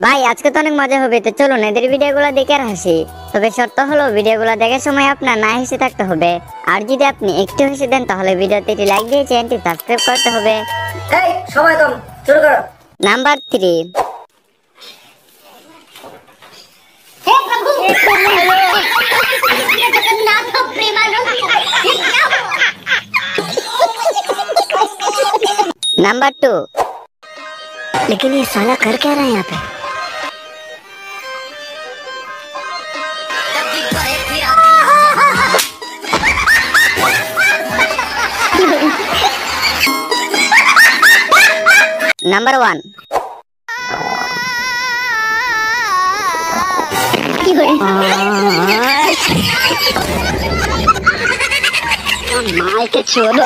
ভাই আজকে তো অনেক মজা হবে, তো চলুন এদের ভিডিওগুলো দেখে আর হাসি। তবে শর্ত হলো ভিডিওগুলো দেখার সময় আপনার না হেসে থাকতে হবে। আর যদি আপনি একটু হেসে দেন তাহলে ভিডিওতে একটি লাইক দিয়ে চ্যানেলটি সাবস্ক্রাইব করতে হবে। এই সময় কম, শুরু করো। নাম্বার 3। हे प्रभु हे जगन्नाथ प्रेमानंद ये क्या हुआ? नाम्बर 2। लेकिन ये साला कर क्या रहा है यहाँ पे? नाम्बर 1। माल के छोड़ो।